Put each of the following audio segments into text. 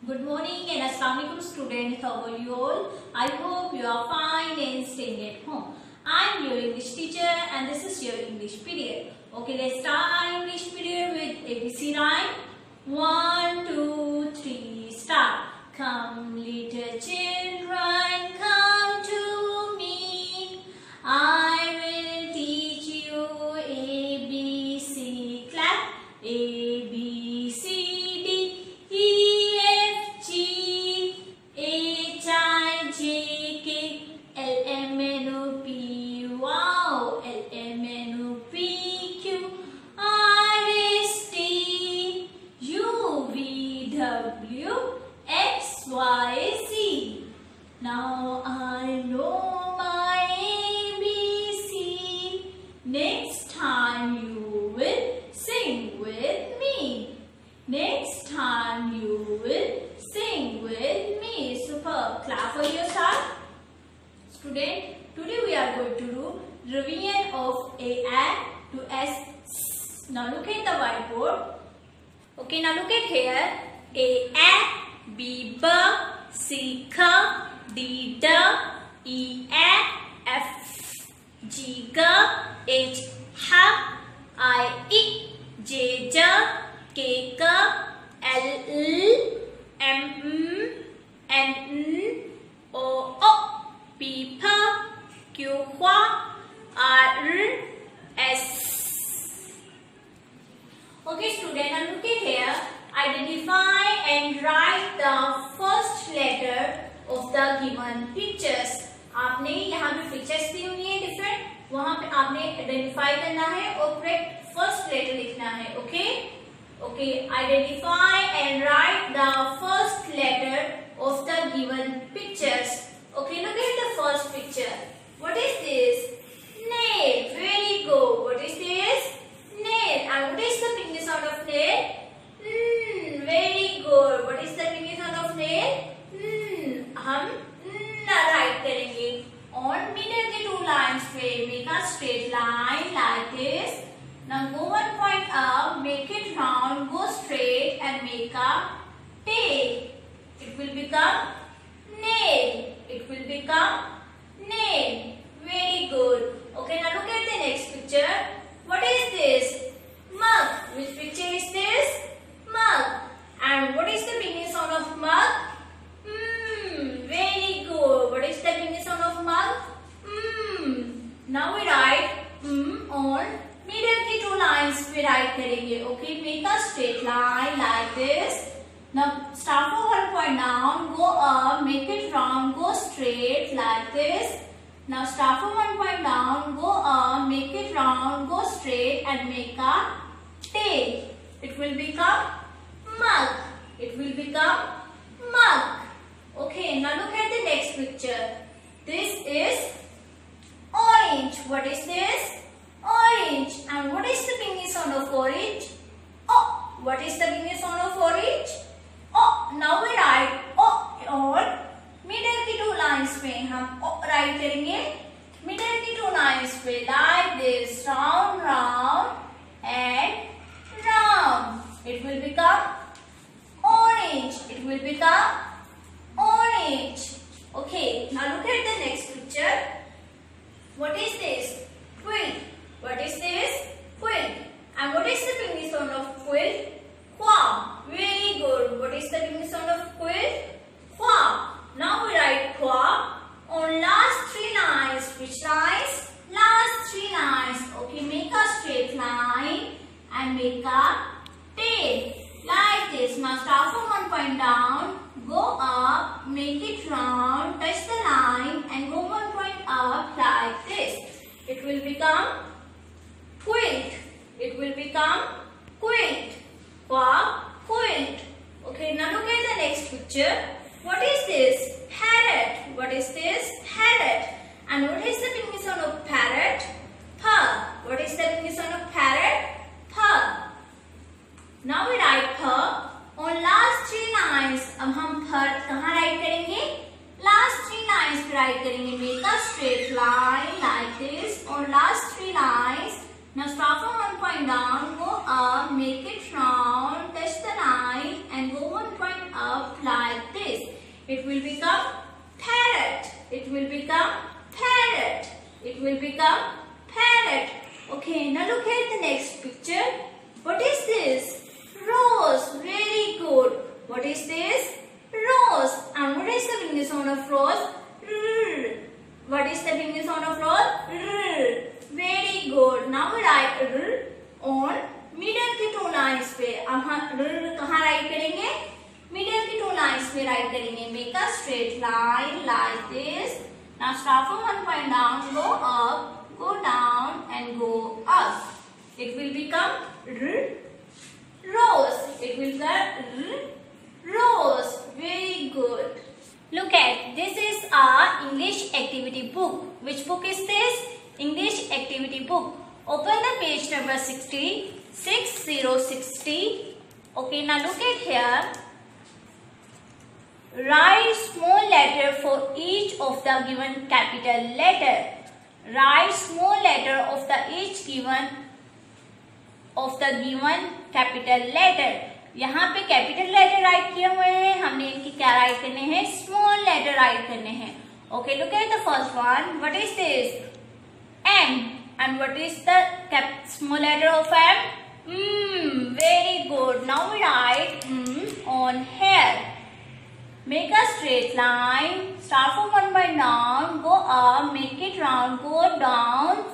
Good morning and Assalamu alaikum students. How are you all? I hope you are fine and staying at home. I am your English teacher and this is your English period. Okay, let's start our English period with ABC rhyme. 1, 2, 3, start. Come little children, come to me. I will teach you ABC. Clap. A, B, C, D, E, F, G, H, I, J, K, L, M, N, O, P, wow, L, M, N, O, P, Q, R, S, T, U, V, W, X, Y, Z. Now I know my ABC. Next time you will sing with me. Next time you will sing with me. Super. Clap for yourself. Student, today we are going to do revision of A to S. Now look at the whiteboard. Okay, now look at here. A, B, B, C, K, D, D, E, F, G, G, H, H, I, J, J, K, K, L, M, N, O, P, P, Q, R, S. Okay, student, now look at here. Identify and write the first letter of the given pictures. आपने यहाँ पे pictures दी हुई है different, वहां पे आपने identify करना है और करेक्ट फर्स्ट लेटर लिखना है. Okay okay, identify and write the first letter of the given pictures. Okay, look at the first picture. What is this? Nail. Very good. What is this? Nail. And what is the pinky sound of nail? Very good. What is the pinky sound of nail? हम right करेंगे. On middle के two lines पे make a straight line like this. Now go one point up, make it round, go straight and make a tail. It will become nail. It will become nail. Very good. Okay, now look at the next picture. What is this? Mug. Which picture is this? Mug. And what is the beginning sound of mug? Very good. What is the beginning sound of mug? Now we write on middle की two lines पे write करेंगे. Okay, make a straight line like this. Now start from one point down, go up, make it round, go straight like this. Now start from one point down, go up, make it round, go straight and make a tail. It will become mug. It will become mug. Okay, now look at the next picture. This is orange. What is this? Orange. And what is the beginning sound of orange? Oh. What is the beginning sound of orange? Oh. Now we write oh on middle की two lines पे हम oh write करेंगे. Middle की two lines पे like this, round, round and round. It will become orange. It will become orange. Okay, now look at the next picture. What is this? Quilt. What is this? Quilt. And what is the beginning sound of quilt? Qua. Very good. What is the beginning sound of quilt? Qua. Now we write qua on last three lines. Which lines? Last three lines. Okay, make a straight line and make a tail like this. Now start from one point down, go up, make it round, touch the line and go one point up like this. It will become quilt. It will become quilt. Qua, quilt. Okay, now look at the next picture. What is this? Parrot. What is this? Parrot. And what is the beginning sound of parrot? Pa. What is the beginning sound of parrot? Pa. Now we write pa on last three lines. अब हम पर कहाँ write करेंगे? Last three lines पे write करेंगे. Make a straight line like this on last three lines. Now start from one point down, go up, make it round, touch the line and go one point up up like this. It will become parrot. It will become parrot. It will become parrot. Okay, now look at the next picture. What is this? Rose. Very good. What is this? Rose. And what is the beginning sound of rose? R. What is the beginning sound of rose? R. Very good. Now we write R on middle की two lines पे. अब हम R कहाँ write करेंगे? Middle की two lines पे write करेंगे. Make a straight line like this. Now start from one point down, go up, go down and go up. It will become R. Rose. It will become R. Rose. Very good. Look at, this is our English activity book. Which book is this? English activity book. Open the page number 60. Okay, now look at here. Write small letter for each of the given capital letter. Write small letter of the each given capital letter. यहाँ पे capital letter right किए हुए हैं, हमने इनकी क्या right करने हैं? स्मॉल लेटर राइट करने हैं. Okay, look at the first one. What is this? M. And what is the small letter of M? Very good. Now we write on here. Make a straight line. Start from one point down, go up, make it round, go down.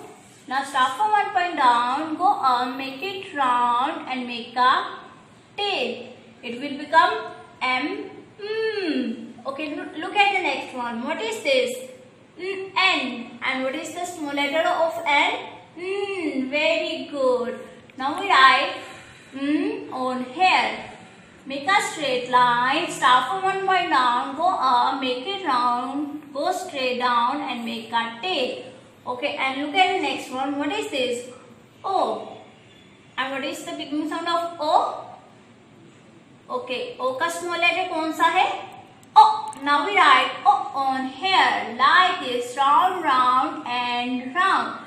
Now start from one point down, go up, make it round and make a tail. It will become M. Okay, look at the next one. What is this? N. And what is the small letter of N? Very good. Now we write on here. Make a straight line. Start from one point down, go up, make it round, go straight down and make a tail. Okay, and look at the next one. What is this? O. And what is the beginning sound of O? Okay, O का small letter कौन सा है? O. Now we write O on here like this, round, round and round.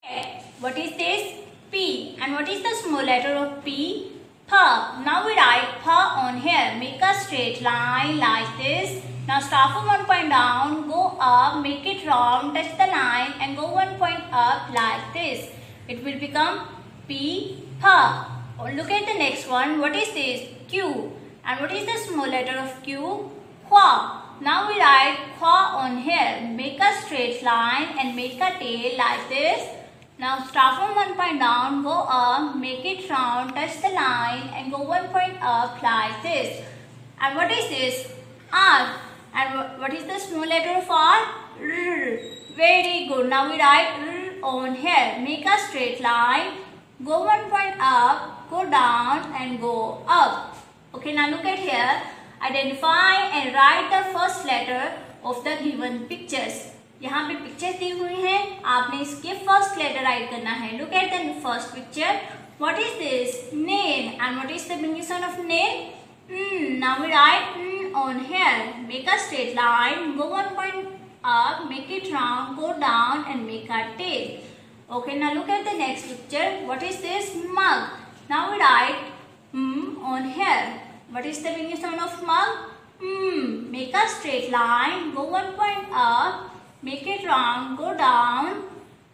Okay. What is this? P. And what is the small letter of P? P. Now we write P on here. Make a straight line like this. Now start from one point down, go up, make it round, touch the line and go one point up like this. It will become P. P. Look at the next one. What is this? Q. And what is the small letter of Q? Qua. Now we write qua on here. Make a straight line and make a tail like this. Now start from one point down, go up, make it round, touch the line and go one point up like this. And what is this? R. And what is the small letter of R? R. Very good. Now we write R on here. Make a straight line, go one point up, go down and go up. Okay, now look at here. Identify and write the first letter of the given pictures. यहाँ पे picture दी हुई है, आपने इसके first letter write करना है. Look at the first picture. What is this? Name. And what is the beginning sound of name? Now we write on here. Make a straight line, go one point up, make it round, go down and make a tail. Okay, now look at the next picture. What is this? Mug. Now we write on here. What is the beginning sound of mug? Make a straight line, go one point up, make it round, go down,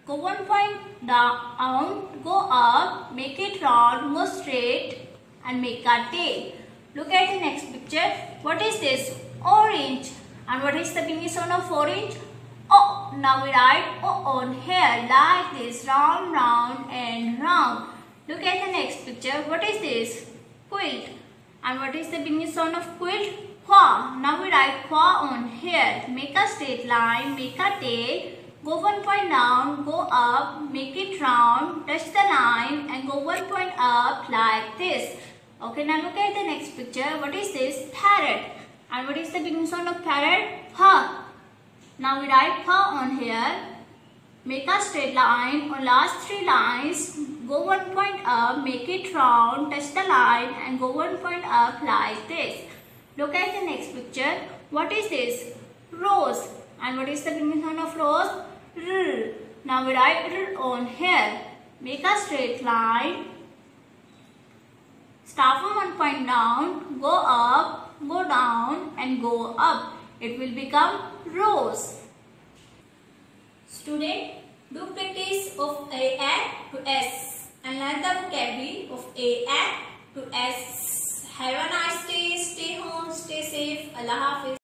go one point down, go up, make it round, go straight and make a tail. Look at the next picture. What is this? Orange. And what is the beginning sound of orange? Oh. Now we write O on here like this, round, round and round. Look at the next picture. What is this? Quilt. And what is the beginning sound of quilt? Qua. Now we write qua on here. Make a straight line, make a tail, go one point down, go up, make it round, touch the line and go one point up like this. Okay, now look at the next picture. What is this? Parrot. And what is the beginning sound of parrot? Ha. Now we write pa on here. Make a straight line on last three lines. Go one point up, make it round, touch the line and go one point up like this. Look at the next picture. What is this? Rose. And what is the beginning sound of rose? R. Now we write R on here. Make a straight line. Start from one point down, go up, go down and go up. It will become rose. Student, do practice of A to S and learn the vocabulary of A to S. Have a nice day. Stay home. Stay safe. Allah Hafiz.